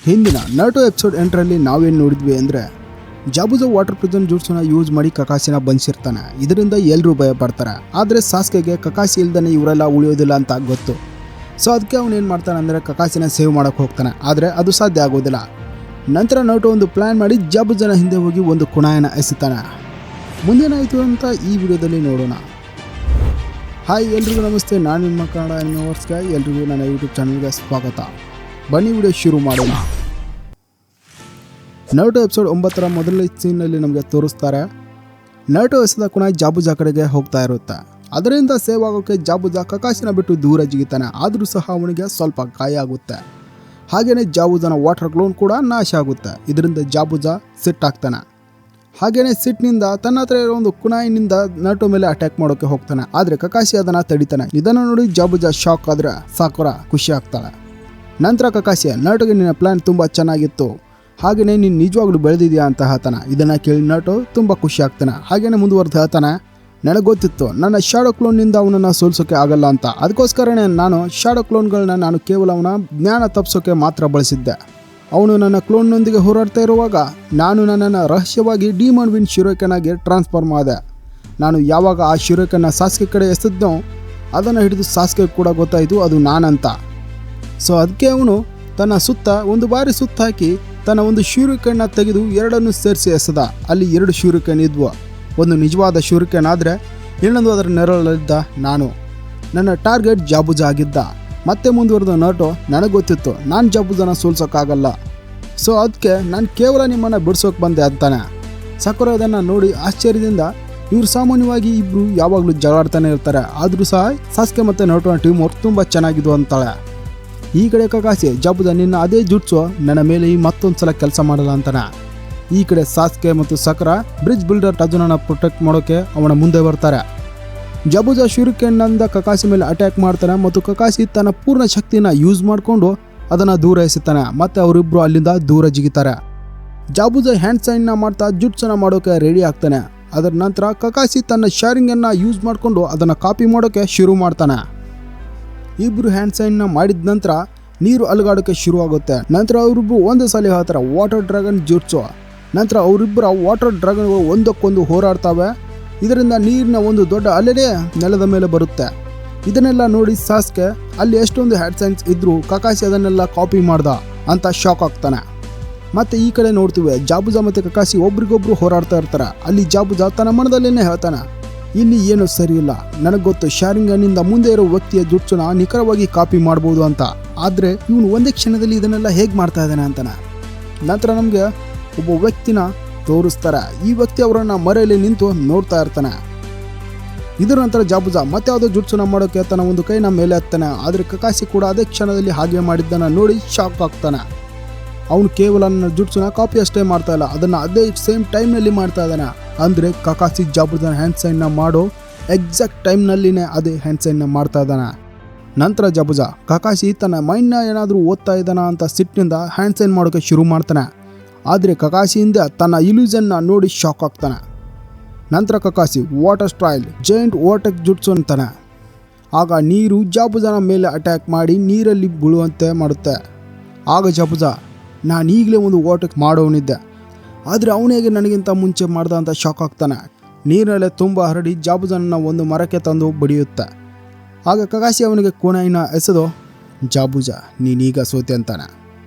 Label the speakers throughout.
Speaker 1: ಹಿಂದಿನ ನಾಟೋ ಎಪಿಸೋಡ್ 8ರಲ್ಲಿ ನಾವೇನು ನೋಡಿದ್ವಿ ಅಂದರೆ ಜಾಬುಜಾ ವಾಟರ್ ಪ್ರಿಸನ್ ಜೂಟ್ಸನ್ನ ಯೂಸ್ ಮಾಡಿ ಕಕಾಸಿನ ಬಂಧಿಸಿರ್ತಾನೆ. ಇದರಿಂದ ಎಲ್ಲರೂ ಭಯ ಪಡ್ತಾರೆ. ಆದರೆ ಸಾಸ್ಕೆಗೆ ಕಕಾಸಿ ಇಲ್ದೇ ಇವರೆಲ್ಲ ಉಳಿಯೋದಿಲ್ಲ ಅಂತ ಗೊತ್ತು. ಸೊ ಅದಕ್ಕೆ ಅವನು ಏನು ಮಾಡ್ತಾನೆ ಅಂದರೆ ಕಕಾಸಿನ ಸೇವ್ ಮಾಡೋಕ್ಕೆ ಹೋಗ್ತಾನೆ. ಆದರೆ ಅದು ಸಾಧ್ಯ ಆಗೋದಿಲ್ಲ. ನಂತರ ನಾಟೋ ಒಂದು ಪ್ಲ್ಯಾನ್ ಮಾಡಿ ಜಾಬುಜಾನ ಹಿಂದೆ ಹೋಗಿ ಒಂದು ಕುಣಾಯನ ಎಸಿತಾನೆ. ಮುಂದೇನಾಯಿತು ಅಂತ ಈ ವಿಡಿಯೋದಲ್ಲಿ ನೋಡೋಣ. ಹಾಯ್ ಎಲ್ರಿಗೂ ನಮಸ್ತೆ, ನಾನು ನಿಮ್ಮ ಕನ್ನಡ ಎನ್ನುವರ್ಸ್ಗೆ ಎಲ್ರಿಗೂ ನನ್ನ ಯೂಟ್ಯೂಬ್ ಚಾನಲ್ಗೆ ಸ್ವಾಗತ. ಬನ್ನಿ ವಿಡಿಯೋ ಶುರು ಮಾಡೋಣ. ನಾಟೋ ಎಪಿಸೋಡ್ 9ರ ಮೊದಲನೇ ಸೀನ್ನಲ್ಲಿ ನಮಗೆ ತೋರಿಸ್ತಾರೆ. ನಾಟೋ ಎಸೆದ ಕುಣಾಯ್ ಜಾಬುಜಾ ಕಡೆಗೆ ಹೋಗ್ತಾ ಇರುತ್ತೆ. ಅದರಿಂದ ಸೇವ್ ಆಗೋಕ್ಕೆ ಜಾಬುಜಾ ಕಕಾಸಿನ ಬಿಟ್ಟು ದೂರ ಜಿಗಿತಾನೆ. ಆದರೂ ಸಹ ಅವನಿಗೆ ಸ್ವಲ್ಪ ಗಾಯ ಆಗುತ್ತೆ. ಹಾಗೆಯೇ ಜಾಬುಜಾನ ವಾಟರ್ ಗ್ಲೋನ್ ಕೂಡ ನಾಶ ಆಗುತ್ತೆ. ಇದರಿಂದ ಜಾಬುಜಾ ಸಿಟ್ಟಾಗ್ತಾನೆ. ಹಾಗೆಯೇ ಸಿಟ್ಟಿನಿಂದ ತನ್ನ ಹತ್ರ ಇರೋ ಒಂದು ಕುಣಾಯಿನಿಂದ ನಾಟೋ ಮೇಲೆ ಅಟ್ಯಾಕ್ ಮಾಡೋಕೆ ಹೋಗ್ತಾನೆ. ಆದರೆ ಕಕಾಸಿ ಅದನ್ನು ತಡಿತಾನೆ. ಇದನ್ನು ನೋಡಿ ಜಾಬುಜಾ ಶಾಕ್ ಆದರೆ ಸಾಕುರಾ ಖುಷಿ ಆಗ್ತಾಳೆ. ನಂತರ ಕಕಾಸಿ ನಾಟೋಗೆ ನಿನ್ನ ಪ್ಲಾನ್ ತುಂಬ ಚೆನ್ನಾಗಿತ್ತು, ಹಾಗೆಯೇ ನೀನು ನಿಜವಾಗ್ಲೂ ಬೆಳೆದಿದ್ಯಾ ಅಂತ ಹೇಳ್ತಾನೆ. ಇದನ್ನು ಕೇಳಿ ನಾಟೋ ತುಂಬ ಖುಷಿ ಆಗ್ತಾನೆ. ಹಾಗೆಯೇ ಮುಂದುವರೆದು ಹೇಳ್ತಾನೆ, ನನಗೆ ಗೊತ್ತಿತ್ತು ನನ್ನ ಶಾಡೋ ಕ್ಲೋನ್ನಿಂದ ಅವನನ್ನು ಸೋಲಿಸೋಕೆ ಆಗಲ್ಲ ಅಂತ. ಅದಕ್ಕೋಸ್ಕರನೇ ನಾನು ಶಾಡೋ ಕ್ಲೋನ್ಗಳನ್ನ ನಾನು ಕೇವಲ ಅವನ ಜ್ಞಾನ ತಪ್ಪಿಸೋಕೆ ಮಾತ್ರ ಬಳಸಿದ್ದೆ. ಅವನು ನನ್ನ ಕ್ಲೋನ್ನೊಂದಿಗೆ ಹೋರಾಡ್ತಾ ಇರುವಾಗ ನಾನು ನನ್ನನ್ನು ರಹಸ್ಯವಾಗಿ ಡಿಮಂಡ್ ವಿನ್ ಶಿರೋಕನಾಗಿ ಟ್ರಾನ್ಸ್ಫಾರ್ಮ್ ಆದೆ. ನಾನು ಯಾವಾಗ ಆ ಶಿರೋಕನ್ನ ಸಾಸ್ಕೆ ಕಡೆ ಎಸೆದ್ನೋ ಅದನ್ನು ಹಿಡಿದು ಸಾಸ್ಕೆ ಕೂಡ ಗೊತ್ತಾಯಿತು ಅದು ನಾನಂತ. ಸೊ ಅದಕ್ಕೆ ಅವನು ತನ್ನ ಸುತ್ತ ಒಂದು ಬಾರಿ ಸುತ್ತ ಹಾಕಿ ತನ್ನ ಒಂದು ಶೂರಿಕನ್ನ ತೆಗೆದು ಎರಡನ್ನು ಸೇರಿಸಿ ಎಸೆದ. ಅಲ್ಲಿ 2 ಶೂರಿಕನ್ ಇದ್ವು. ಒಂದು ನಿಜವಾದ ಶೂರಿಕನ್ ಆದರೆ ಇನ್ನೊಂದು ಅದರ ನೆರಳಲ್ಲಿದ್ದ ನಾನು. ನನ್ನ ಟಾರ್ಗೆಟ್ ಜಾಬುಜಾ ಆಗಿದ್ದ. ಮತ್ತೆ ಮುಂದುವರೆದ ನಾಟೋ, ನನಗೆ ಗೊತ್ತಿತ್ತು ನಾನು ಜಾಬುಜಾನ ಸೋಲ್ಸೋಕ್ಕಾಗಲ್ಲ. ಸೊ ಅದಕ್ಕೆ ನಾನು ಕೇವಲ ನಿಮ್ಮನ್ನು ಬಿಡಿಸೋಕೆ ಬಂದೆ ಅಂತಾನೆ. ಸಾಕುರಾ ಅದನ್ನು ನೋಡಿ ಆಶ್ಚರ್ಯದಿಂದ, ಇವರು ಸಾಮಾನ್ಯವಾಗಿ ಇಬ್ಬರು ಯಾವಾಗಲೂ ಜಗಳಾಡ್ತಾನೆ ಇರ್ತಾರೆ, ಆದರೂ ಸಹ ಸಾಸ್ಕೆ ಮತ್ತು ನಾಟೋನ ಟೀಮ್ ವರ್ಕ್ ತುಂಬ ಚೆನ್ನಾಗಿದ್ದು ಅಂತಾಳೆ. ಈ ಕಡೆ ಕಕಾಸಿ, ಜಾಬುಜಾ ನಿನ್ನ ಅದೇ ಜುಟ್ಸು ನನ್ನ ಮೇಲೆ ಮತ್ತೊಂದು ಸಲ ಕೆಲಸ ಮಾಡಲ್ಲ ಅಂತಾನೆ. ಈ ಕಡೆ ಸಾಸ್ಕೆ ಮತ್ತು ಸಾಕುರಾ ಬ್ರಿಡ್ಜ್ ಬಿಲ್ಡರ್ ಟಜುನನ್ನು ಪ್ರೊಟೆಕ್ಟ್ ಮಾಡೋಕೆ ಅವನ ಮುಂದೆ ಬರ್ತಾರೆ. ಜಾಬುಜಾ ಶೂರಿಕೆನ್ನಿಂದ ಕಕಾಸಿ ಮೇಲೆ ಅಟ್ಯಾಕ್ ಮಾಡ್ತಾನೆ ಮತ್ತು ಕಕಾಸಿ ತನ್ನ ಪೂರ್ಣ ಶಕ್ತಿನ ಯೂಸ್ ಮಾಡಿಕೊಂಡು ಅದನ್ನು ದೂರ ಎಸೆತಾನೆ. ಮತ್ತು ಅವರಿಬ್ಬರು ಅಲ್ಲಿಂದ ದೂರ ಜಿಗಿತಾರೆ. ಜಾಬುಜಾ ಹ್ಯಾಂಡ್ ಸೈನ್ನ ಮಾಡ್ತಾ ಜುಟ್ಸನ್ನು ಮಾಡೋಕೆ ರೆಡಿ ಆಗ್ತಾನೆ. ಅದರ ನಂತರ ಕಕಾಸಿ ತನ್ನ ಶಾರಿಂಗನ್ನು ಯೂಸ್ ಮಾಡಿಕೊಂಡು ಅದನ್ನು ಕಾಪಿ ಮಾಡೋಕೆ ಶುರು ಮಾಡ್ತಾನೆ. ಇಬ್ಬರು ಹ್ಯಾಂಡ್ ಸೈನ್ನ ಮಾಡಿದ ನಂತರ ನೀರು ಅಲುಗಾಡೋಕ್ಕೆ ಶುರುವಾಗುತ್ತೆ. ನಂತರ ಅವರಿಬ್ಬರು ಒಂದು ಸಲ ಹೇಳ್ತಾರೆ ವಾಟರ್ ಡ್ರ್ಯಾಗನ್ ಜುಟ್ಸು. ನಂತರ ಅವರಿಬ್ಬರ ವಾಟರ್ ಡ್ರ್ಯಾಗನ್ಗಳು ಒಂದಕ್ಕೊಂದು ಹೋರಾಡ್ತವೆ. ಇದರಿಂದ ನೀರಿನ ಒಂದು ದೊಡ್ಡ ಅಲೆನೇ ನೆಲದ ಮೇಲೆ ಬರುತ್ತೆ. ಇದನ್ನೆಲ್ಲ ನೋಡಿ ಸಾಸ್ಕೆ ಅಲ್ಲಿ ಎಷ್ಟೊಂದು ಹ್ಯಾಂಡ್ ಸೈನ್ಸ್ ಇದ್ರೂ ಕಕಾಸಿ ಅದನ್ನೆಲ್ಲ ಕಾಪಿ ಮಾಡ್ದ ಅಂತ ಶಾಕ್ ಆಗ್ತಾನೆ. ಮತ್ತು ಈ ಕಡೆ ನೋಡ್ತೀವಿ ಜಾಬುಜಾ ಮತ್ತು ಕಕಾಸಿ ಒಬ್ರಿಗೊಬ್ರು ಹೋರಾಡ್ತಾ ಇರ್ತಾರೆ. ಅಲ್ಲಿ ಜಾಬುಜಾ ತನ್ನ ಮನದಲ್ಲೇನೆ ಹೇಳ್ತಾನೆ, ಇಲ್ಲಿ ಏನೂ ಸರಿ ಇಲ್ಲ. ನನಗೆ ಗೊತ್ತು ಶಾರಿಂಗನ್ನಿಂದ ಮುಂದೆ ಇರೋ ವ್ಯಕ್ತಿಯ ಜುಟ್ಸನ್ನ ನಿಖರವಾಗಿ ಕಾಪಿ ಮಾಡ್ಬೋದು ಅಂತ. ಆದರೆ ಇವನು ಒಂದೇ ಕ್ಷಣದಲ್ಲಿ ಇದನ್ನೆಲ್ಲ ಹೇಗೆ ಮಾಡ್ತಾ ಇದ್ದಾನೆ ಅಂತಾನೆ. ನಂತರ ನಮಗೆ ಒಬ್ಬ ವ್ಯಕ್ತಿನ ತೋರಿಸ್ತಾರೆ. ಈ ವ್ಯಕ್ತಿ ಅವರನ್ನು ಮರೆಯಲ್ಲಿ ನಿಂತು ನೋಡ್ತಾ ಇರ್ತಾನೆ. ಇದರ ನಂತರ ಜಾಬುಜಾ ಮತ್ತೆ ಯಾವುದೋ ಜುಟ್ಸನ್ನ ಮಾಡೋಕೆ ತನ್ನ ಒಂದು ಕೈನ ಮೇಲೆ ಹತ್ತಾನೆ. ಆದರೆ ಕಕಾಸಿ ಕೂಡ ಅದೇ ಕ್ಷಣದಲ್ಲಿ ಹಾಗೆ ಮಾಡಿದ್ದನ್ನು ನೋಡಿ ಶಾಕ್ ಆಗ್ತಾನೆ. ಅವನು ಕೇವಲ ನನ್ನ ಜುಟ್ಸನ್ನ ಕಾಪಿ ಅಷ್ಟೇ ಮಾಡ್ತಾ ಇಲ್ಲ, ಅದನ್ನು ಅದೇ ಸೇಮ್ ಟೈಮ್ನಲ್ಲಿ ಮಾಡ್ತಾ ಇದ್ದಾನೆ. ಅಂದರೆ ಕಕಾಸಿ ಜಾಬುಜಾನ ಹ್ಯಾಂಡ್ ಸೈನ್ನ ಮಾಡೋ ಎಕ್ಸಾಕ್ಟ್ ಟೈಮ್ನಲ್ಲಿನೇ ಅದೇ ಹ್ಯಾಂಡ್ ಸೈನ್ನ ಮಾಡ್ತಾ ಇದ್ದಾನೆ. ನಂತರ ಜಾಬುಜಾ ಕಕಾಸಿ ತನ್ನ ಮೈಂಡ್ನ ಏನಾದರೂ ಓದ್ತಾ ಇದ್ದಾನ ಅಂತ ಸಿಟ್ಟಿನಿಂದ ಹ್ಯಾಂಡ್ ಸೈನ್ ಮಾಡೋಕ್ಕೆ ಶುರು ಮಾಡ್ತಾನೆ. ಆದರೆ ಕಕಾಸಿಯಿಂದ ತನ್ನ ಇಲ್ಯೂಷನ್ನ ನೋಡಿ ಶಾಕ್ ಆಗ್ತಾನೆ. ನಂತರ ಕಕಾಸಿ ವಾಟರ್ ಸ್ಟ್ರೈಲ್ ಜೈಂಟ್ ವಾಟರ್ ಜುಟ್ಸು ಅಂತಾನೆ. ಆಗ ನೀರು ಜಾಬುಜಾನ ಮೇಲೆ ಅಟ್ಯಾಕ್ ಮಾಡಿ ನೀರಲ್ಲಿ ಬೀಳುವಂತೆ ಮಾಡುತ್ತೆ. ಆಗ ಜಾಬುಜಾ, ನಾನು ಈಗಲೇ ಒಂದು ವಾಟರ್ ಮಾಡೋನಿದ್ದೆ, ಆದರೆ ಅವನಿಗೆ ನನಗಿಂತ ಮುಂಚೆ ಮಾಡ್ದ ಅಂತ ಶಾಕ್ ಆಗ್ತಾನೆ. ನೀರಲ್ಲೇ ತುಂಬ ಹರಡಿ ಜಾಬುಜಾನನ್ನ ಒಂದು ಮರಕ್ಕೆ ತಂದು ಬಡಿಯುತ್ತೆ. ಆಗ ಕಕಾಸಿ ಅವನಿಗೆ ಕುಣಾಯಿನ ಎಸೆದು, ಜಾಬುಜಾ ನೀನೀಗ ಸೋತೆ ಅಂತಾನೆ.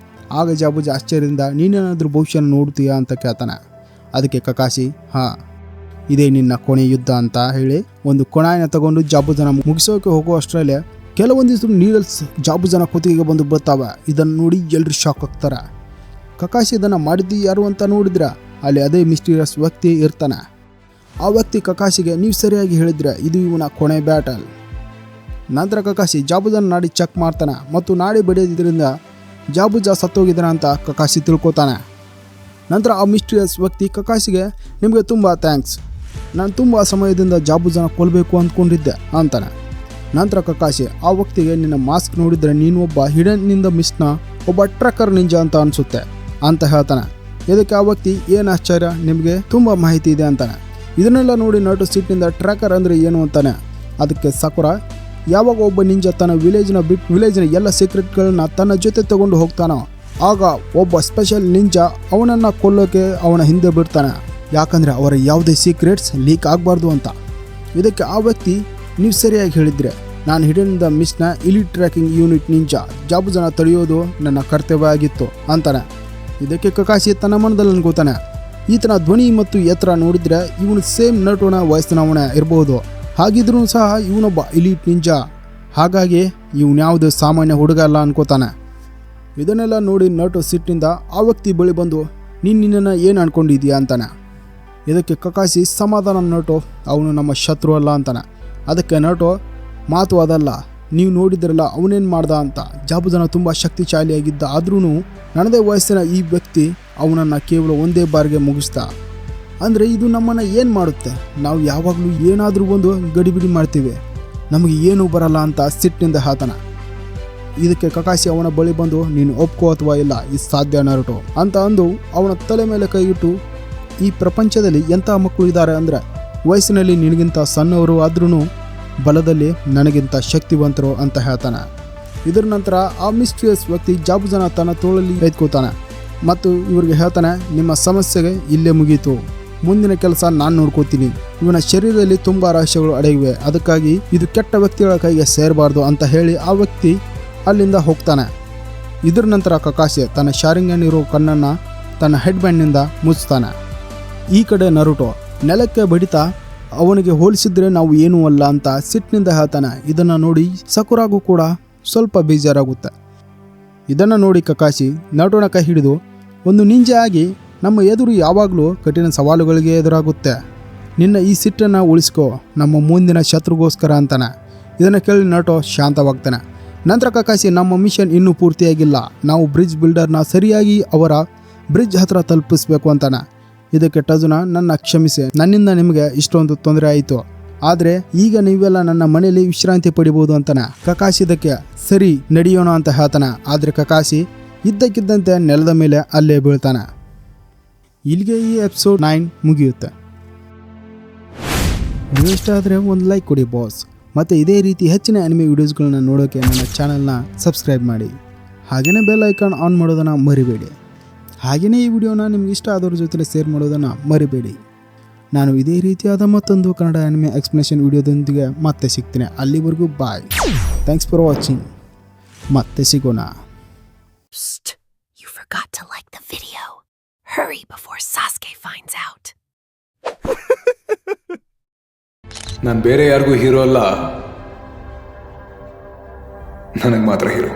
Speaker 1: ಆಗ ಜಾಬುಜಾ ಆಶ್ಚರ್ಯದಿಂದ, ನೀನೇನಾದರೂ ಭವಿಷ್ಯ ನೋಡ್ತೀಯಾ ಅಂತ ಕೇಳ್ತಾನೆ. ಅದಕ್ಕೆ ಕಕಾಸಿ, ಹಾಂ ಇದೇ ನಿನ್ನ ಕೊನೆ ಯುದ್ಧ ಅಂತ ಹೇಳಿ ಒಂದು ಕೊಣಾಯಿನ ತಗೊಂಡು ಜಾಬುಜಾನ ಮುಗಿಸೋಕೆ ಹೋಗೋ ಅಷ್ಟರಲ್ಲೇ ಕೆಲವೊಂದಿಷ್ಟು ನೀಡಲ್ಸ್ ಜಾಬುಜಾನ ಕುತ್ತಿಗೆಗೆ ಬಂದು ಬರ್ತಾವೆ. ಇದನ್ನು ನೋಡಿ ಎಲ್ಲರೂ ಶಾಕ್ ಆಗ್ತಾರೆ. ಕಕಾಸಿ ಇದನ್ನು ಮಾಡಿದ್ದು ಯಾರು ಅಂತ ನೋಡಿದ್ರೆ ಅಲ್ಲಿ ಅದೇ ಮಿಸ್ಟೀರಿಯಸ್ ವ್ಯಕ್ತಿ ಇರ್ತಾನೆ. ಆ ವ್ಯಕ್ತಿ ಕಕಾಸಿಗೆ, ನೀವು ಸರಿಯಾಗಿ ಹೇಳಿದ್ರೆ ಇದು ಇವನ ಕೊನೆ ಬ್ಯಾಟಲ್. ನಂತರ ಕಕಾಸಿ ಜಾಬುಜಾನ ನಾಡಿ ಚೆಕ್ ಮಾಡ್ತಾನೆ ಮತ್ತು ನಾಡಿ ಬಡಿಯೋದ್ರಿಂದ ಜಾಬುಜಾ ಸತ್ತೋಗಿದ್ದಾನೆ ಅಂತ ಕಕಾಸಿ ತಿಳ್ಕೊತಾನೆ. ನಂತರ ಆ ಮಿಸ್ಟೀರಿಯಸ್ ವ್ಯಕ್ತಿ ಕಕಾಸಿಗೆ, ನಿಮಗೆ ತುಂಬ ಥ್ಯಾಂಕ್ಸ್, ನಾನು ತುಂಬ ಸಮಯದಿಂದ ಜಾಬುಜಾನ ಕೊಲ್ಲಬೇಕು ಅಂದ್ಕೊಂಡಿದ್ದೆ ಅಂತಾನೆ. ನಂತರ ಕಕಾಸಿ ಆ ವ್ಯಕ್ತಿಗೆ, ನಿನ್ನ ಮಾಸ್ಕ್ ನೋಡಿದರೆ ನೀನು ಒಬ್ಬ ಹಿಡನ್ನಿಂದ ಮಿಸ್ನ ಒಬ್ಬ ಟ್ರಕ್ಕರ್ ನಿಂಜ ಅಂತ ಅನಿಸುತ್ತೆ ಅಂತ ಹೇಳ್ತಾನೆ. ಇದಕ್ಕೆ ಆ ವ್ಯಕ್ತಿ, ಏನು ಆಶ್ಚರ್ಯ, ನಿಮಗೆ ತುಂಬ ಮಾಹಿತಿ ಇದೆ ಅಂತಾನೆ. ಇದನ್ನೆಲ್ಲ ನೋಡಿ ನಾಟೋ ಸಿಟ್ಟಿನಿಂದ ಟ್ರ್ಯಾಕರ್ ಅಂದರೆ ಏನು ಅಂತಾನೆ. ಅದಕ್ಕೆ ಸಾಕುರಾ, ಯಾವಾಗ ಒಬ್ಬ ನಿಂಜ ತನ್ನ ವಿಲೇಜ್ನ ಎಲ್ಲ ಸೀಕ್ರೆಟ್ಗಳನ್ನ ತನ್ನ ಜೊತೆ ತಗೊಂಡು ಹೋಗ್ತಾನೋ ಆಗ ಒಬ್ಬ ಸ್ಪೆಷಲ್ ನಿಂಜಾ ಅವನನ್ನು ಕೊಲ್ಲೋಕೆ ಅವನ ಹಿಂದೆ ಬಿಡ್ತಾನೆ, ಯಾಕಂದರೆ ಅವರ ಯಾವುದೇ ಸೀಕ್ರೆಟ್ಸ್ ಲೀಕ್ ಆಗಬಾರ್ದು ಅಂತ. ಇದಕ್ಕೆ ಆ ವ್ಯಕ್ತಿ, ನೀವು ಸರಿಯಾಗಿ ಹೇಳಿದರೆ, ನಾನು ಹಿಡನ್ ದ ಮಿಸ್ನ ಇಲಿಟ್ ಟ್ರ್ಯಾಕಿಂಗ್ ಯೂನಿಟ್ ನಿಂಜಾ, ಜಾಬುಜನ ತಡೆಯೋದು ನನ್ನ ಕರ್ತವ್ಯ ಆಗಿತ್ತು ಅಂತಾನೆ. ಇದಕ್ಕೆ ಕಕಾಶಿ ತನ್ನ ಮನದಲ್ಲಿ ಅನ್ಕೋತಾನೆ, ಈತನ ಧ್ವನಿ ಮತ್ತು ಎತ್ತರ ನೋಡಿದರೆ ಇವನು ಸೇಮ್ ನಟೋನ ವಯಸ್ಸಿನವನೇ ಇರಬಹುದು, ಹಾಗಿದ್ರೂ ಸಹ ಇವನೊಬ್ಬ ಇಲಿಟ್ ನಿಂಜಾ, ಹಾಗಾಗಿ ಇವನ್ಯಾವುದು ಸಾಮಾನ್ಯ ಹುಡುಗ ಅಲ್ಲ ಅನ್ಕೋತಾನೆ. ಇದನ್ನೆಲ್ಲ ನೋಡಿ ನಟೋ ಸಿಟ್ಟಿನಿಂದ ಆ ವ್ಯಕ್ತಿ ಬಳಿ ಬಂದು, ನಿನ್ನನ್ನು ಏನು ಅನ್ಕೊಂಡಿದ್ದೀಯಾ ಅಂತಾನೆ. ಇದಕ್ಕೆ ಕಕಾಶಿ ಸಮಾಧಾನ ನಟೋ, ಅವನು ನಮ್ಮ ಶತ್ರು ಅಲ್ಲ ಅಂತಾನೆ. ಅದಕ್ಕೆ ನಟೋ, ಮಾತು ಅದಲ್ಲ, ನೀವು ನೋಡಿದ್ರಲ್ಲ ಅವನೇನು ಮಾಡ್ದ ಅಂತ. ಜಾಬುಜನ ತುಂಬ ಶಕ್ತಿಶಾಲಿಯಾಗಿದ್ದ, ಆದ್ರೂ ನನ್ನದೇ ವಯಸ್ಸಿನ ಈ ವ್ಯಕ್ತಿ ಅವನನ್ನು ಕೇವಲ ಒಂದೇ ಬಾರಿಗೆ ಮುಗಿಸ್ದ. ಅಂದರೆ ಇದು ನಮ್ಮನ್ನು ಏನು ಮಾಡುತ್ತೆ, ನಾವು ಯಾವಾಗಲೂ ಏನಾದರೂ ಒಂದು ಗಡಿಬಿಡಿ ಮಾಡ್ತೀವಿ, ನಮಗೆ ಏನೂ ಬರಲ್ಲ ಅಂತ ಸಿಟ್ಟಿನಿಂದ ಹಾತನ. ಇದಕ್ಕೆ ಕಕಾಶಿ ಅವನ ಬಳಿ ಬಂದು, ನೀನು ಒಪ್ಕೋ ಅಥವಾ ಇಲ್ಲ, ಇದು ಸಾಧ್ಯ ನರುಟೋ ಅಂತ ಅಂದು ಅವನ ತಲೆ ಮೇಲೆ ಕೈ ಇಟ್ಟು, ಈ ಪ್ರಪಂಚದಲ್ಲಿ ಎಂಥ ಮಕ್ಕಳು ಇದ್ದಾರೆ ಅಂದರೆ ವಯಸ್ಸಿನಲ್ಲಿ ನಿನಗಿಂತ ಸಣ್ಣವರು ಆದ್ರೂ ಬಲದಲ್ಲಿ ನನಗಿಂತ ಶಕ್ತಿವಂತರು ಅಂತ ಹೇಳ್ತಾನೆ. ಇದರ ನಂತರ ಆ ಮಿಸ್ಟೀರಿಯಸ್ ವ್ಯಕ್ತಿ ಜಾಬುಜನ ತನ್ನ ತೋಳಲ್ಲಿ ಎತ್ಕೋತಾನೆ ಮತ್ತು ಇವ್ರಿಗೆ ಹೇಳ್ತಾನೆ, ನಿಮ್ಮ ಸಮಸ್ಯೆಗೆ ಇಲ್ಲೇ ಮುಗೀತು, ಮುಂದಿನ ಕೆಲಸ ನಾನು ನೋಡ್ಕೋತೀನಿ. ಇವನ ಶರೀರದಲ್ಲಿ ತುಂಬ ರಹಸ್ಯಗಳು ಅಡಗಿವೆ, ಅದಕ್ಕಾಗಿ ಇದು ಕೆಟ್ಟ ವ್ಯಕ್ತಿಗಳ ಕೈಗೆ ಸೇರಬಾರ್ದು ಅಂತ ಹೇಳಿ ಆ ವ್ಯಕ್ತಿ ಅಲ್ಲಿಂದ ಹೋಗ್ತಾನೆ. ಇದರ ನಂತರ ಕಕಾಶಿ ತನ್ನ ಶಾರಿಂಗನ್ ಇರೋ ಕಣ್ಣನ್ನು ತನ್ನ ಹೆಡ್ ಬ್ಯಾಂಡ್ನಿಂದ ಮುಚ್ತಾನೆ. ಈ ಕಡೆ ನರುಟೋ ನೆಲಕ್ಕೆ ಬಡಿತಾ, ಅವನಿಗೆ ಹೋಲಿಸಿದ್ರೆ ನಾವು ಏನೂ ಅಲ್ಲ ಅಂತ ಸಿಟ್ಟಿನಿಂದ ಹೇಳ್ತಾನೆ. ಇದನ್ನು ನೋಡಿ ಸಕುರಾಗೂ ಕೂಡ ಸ್ವಲ್ಪ ಬೇಜಾರಾಗುತ್ತೆ. ಇದನ್ನು ನೋಡಿ ಕಕಾಶಿ ನರುಟೋನ ಕೈ ಹಿಡಿದು, ಒಂದು ನಿಂಜಾ ಆಗಿ ನಮ್ಮ ಎದುರು ಯಾವಾಗಲೂ ಕಠಿಣ ಸವಾಲುಗಳಿಗೆ ಎದುರಾಗುತ್ತೆ, ನಿನ್ನ ಈ ಸಿಟ್ಟನ್ನು ಉಳಿಸ್ಕೋ, ನಮ್ಮ ಮುಂದಿನ ಶತ್ರುಗೋಸ್ಕರ ಅಂತಾನೆ. ಇದನ್ನು ಕೇಳಿ ನರುಟೋ ಶಾಂತವಾಗ್ತಾನೆ. ನಂತರ ಕಕಾಶಿ, ನಮ್ಮ ಮಿಷನ್ ಇನ್ನೂ ಪೂರ್ತಿಯಾಗಿಲ್ಲ, ನಾವು ಬ್ರಿಡ್ಜ್ ಬಿಲ್ಡರ್ನ ಸರಿಯಾಗಿ ಅವರ ಬ್ರಿಡ್ಜ್ ಹತ್ರ ತಲುಪಿಸ್ಬೇಕು ಅಂತಾನೆ. ಇದಕ್ಕೆ ಟಜುನ, ನನ್ನ ಕ್ಷಮಿಸಿ, ನನ್ನಿಂದ ನಿಮಗೆ ಇಷ್ಟೊಂದು ತೊಂದರೆ ಆಯಿತು, ಆದರೆ ಈಗ ನೀವೆಲ್ಲ ನನ್ನ ಮನೆಯಲ್ಲಿ ವಿಶ್ರಾಂತಿ ಪಡಿಬೋದು ಅಂತಾನೆ. ಕಕಾಶಿ ಇದಕ್ಕೆ ಸರಿ ನಡೆಯೋಣ ಅಂತ ಹೇಳ್ತಾನೆ. ಆದರೆ ಕಕಾಶಿ ಇದ್ದಕ್ಕಿದ್ದಂತೆ ನೆಲದ ಮೇಲೆ ಅಲ್ಲೇ ಬೀಳ್ತಾನೆ. ಇಲ್ಲಿಗೆ ಈ ಎಪಿಸೋಡ್ 9 ಮುಗಿಯುತ್ತೆ. ನೀವು ಇಷ್ಟ ಆದರೆ ಒಂದು ಲೈಕ್ ಕೊಡಿ ಬಾಸ್, ಮತ್ತು ಇದೇ ರೀತಿ ಹೆಚ್ಚಿನ ಅನಿಮೆ ವಿಡಿಯೋಸ್ಗಳನ್ನ ನೋಡೋಕ್ಕೆ ನನ್ನ ಚಾನಲ್ನ ಸಬ್ಸ್ಕ್ರೈಬ್ ಮಾಡಿ, ಹಾಗೆಯೇ ಬೆಲ್ ಐಕಾನ್ ಆನ್ ಮಾಡೋದನ್ನು ಮರಿಬೇಡಿ. ಹಾಗೆಯೇ ಈ ವಿಡಿಯೋನ ನಿಮ್ಗೆ ಇಷ್ಟ ಆದವ್ರ ಜೊತೆ ಶೇರ್ ಮಾಡೋದನ್ನು ಮರಿಬೇಡಿ. ನಾನು ಇದೇ ರೀತಿಯಾದ ಮತ್ತೊಂದು ಕನ್ನಡ ಅನಿಮೆ ಎಕ್ಸ್ಪ್ಲನೇಷನ್ ವಿಡಿಯೋದೊಂದಿಗೆ ಮತ್ತೆ ಸಿಗ್ತೀನಿ. ಅಲ್ಲಿವರೆಗೂ ಬಾಯ್, ಥ್ಯಾಂಕ್ಸ್ ಫಾರ್ ವಾಚಿಂಗ್, ಮತ್ತೆ ಸಿಗೋಣ.
Speaker 2: You forgot to like the video. Hurry before Sasuke finds out.
Speaker 3: ನಾನು ಬೇರೆ ಯಾರಿಗೂ ಹೀರೋ ಅಲ್ಲ, ನನಗೆ ಮಾತ್ರ ಹೀರೋ.